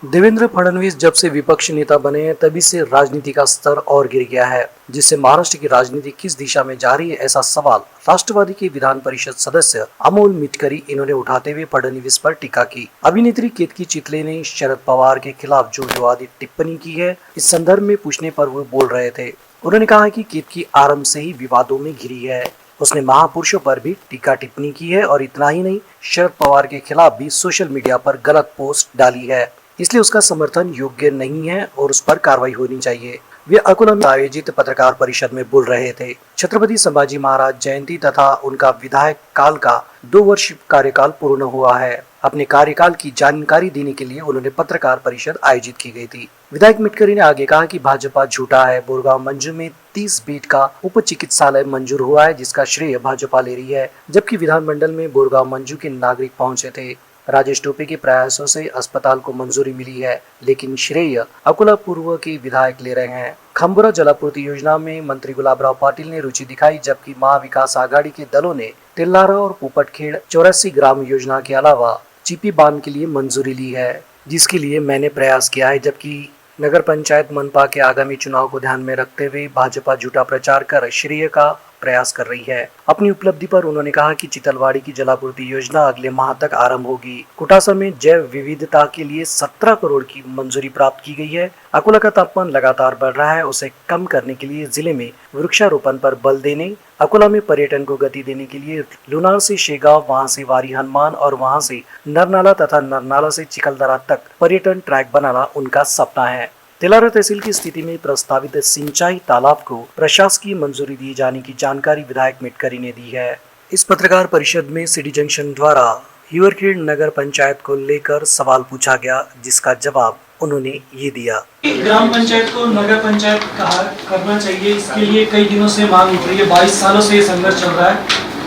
देवेंद्र फडणवीस जब से विपक्ष नेता बने हैं तभी से राजनीति का स्तर और गिर गया है, जिससे महाराष्ट्र की राजनीति किस दिशा में जा रही है, ऐसा सवाल राष्ट्रवादी के विधान परिषद सदस्य अमोल मिटकरी इन्होंने उठाते हुए फडणवीस पर टीका की। अभिनेत्री केतकी चितले ने शरद पवार के खिलाफ जो विवादित टिप्पणी की है, इस संदर्भ में पूछने पर वो बोल रहे थे। उन्होंने कहा कि केतकी आरंभ से ही विवादों में घिरी है। उसने महापुरुषों पर भी टीका टिप्पणी की है और इतना ही नहीं, शरद पवार के खिलाफ भी सोशल मीडिया पर गलत पोस्ट डाली है, इसलिए उसका समर्थन योग्य नहीं है और उस पर कार्रवाई होनी चाहिए। वे अकोला में आयोजित पत्रकार परिषद में बोल रहे थे। छत्रपति संभाजी महाराज जयंती तथा उनका विधायक काल का 2 वर्ष कार्यकाल पूर्ण हुआ है। अपने कार्यकाल की जानकारी देने के लिए उन्होंने पत्रकार परिषद आयोजित की गई थी। विधायक मिटकरी ने आगे कहा कि भाजपा झूठा है। बोरगांव मंजू में 30 बेड का उप चिकित्सालय मंजूर हुआ है, जिसका श्रेय भाजपा ले रही है, जबकि विधानमंडल में बोरगांव मंजू के नागरिक पहुंचे थे। राजेश टोपे के प्रयासों से अस्पताल को मंजूरी मिली है, लेकिन श्रेय अकोला पूर्व के विधायक ले रहे हैं। खंबुरा जलापूर्ति योजना में मंत्री गुलाबराव पाटिल ने रुचि दिखाई, जबकि महाविकास आघाड़ी के दलों ने टिल्लारा और पोपटखेड़ 84 ग्राम योजना के अलावा चिपी बांध के लिए मंजूरी ली है, जिसके लिए मैंने प्रयास किया है। जबकि नगर पंचायत मनपा के आगामी चुनाव को ध्यान में रखते हुए भाजपा झूठा प्रचार कर श्रेय का प्रयास कर रही है। अपनी उपलब्धि पर उन्होंने कहा कि चितलवाड़ी की जलापूर्ति योजना अगले माह तक आरंभ होगी। कुटासा में जैव विविधता के लिए 17 करोड़ की मंजूरी प्राप्त की गई है। अकोला का तापमान लगातार बढ़ रहा है, उसे कम करने के लिए जिले में वृक्षारोपण पर बल देने, अकोला में पर्यटन को गति देने के लिए लुनार से शेगांव, वहां से वारी हनुमान और वहां से नरनाला तथा नरनाला से चिखलदरा तक पर्यटन ट्रैक बनाना उनका सपना है। तिलारा तहसील की स्थिति में प्रस्तावित सिंचाई तालाब को प्रशासकीय मंजूरी दिए जाने की जानकारी विधायक मिटकरी ने दी है। इस पत्रकार परिषद में सिटी जंक्शन द्वारा हिवरखेड़ नगर पंचायत को लेकर सवाल पूछा गया, जिसका जवाब उन्होंने ये दिया। ग्राम पंचायत को नगर पंचायत कहा करना चाहिए, इसके लिए कई दिनों से मांग उठ रही है। 22 सालों से ये संघर्ष चल रहा है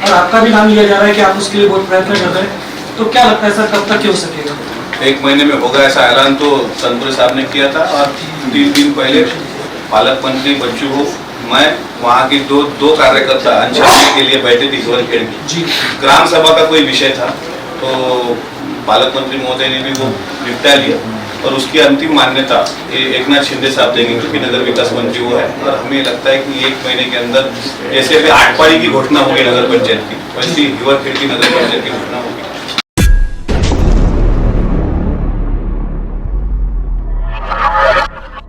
और आपका भी नाम लिया जा रहा है कि आप उसके लिए बहुत प्रयत्न कर रहे हैं, तो क्या लगता है सर, कब तक हो सकेगा? 1 महीने में होगा, ऐसा ऐलान तो तनपुरे साहब ने किया था। और 3 दिन पहले पालक मंत्री बच्चू को मैं वहाँ की दो कार्यकर्ता अंशदान के लिए बैठे थे हिवरखेड़ की। ग्राम सभा का कोई विषय था तो पालक मंत्री महोदय ने भी वो निपटा लिया और उसकी अंतिम मान्यता एकनाथ शिंदे साहब देंगे, क्योंकि नगर विकास मंत्री वो है। और हमें लगता है कि 1 महीने के अंदर जैसे अभी 8 पारी की घोषणा होगी नगर पंचायत की, वैसी हिवरखेड़ की नगर पंचायत की घोषणा होगी।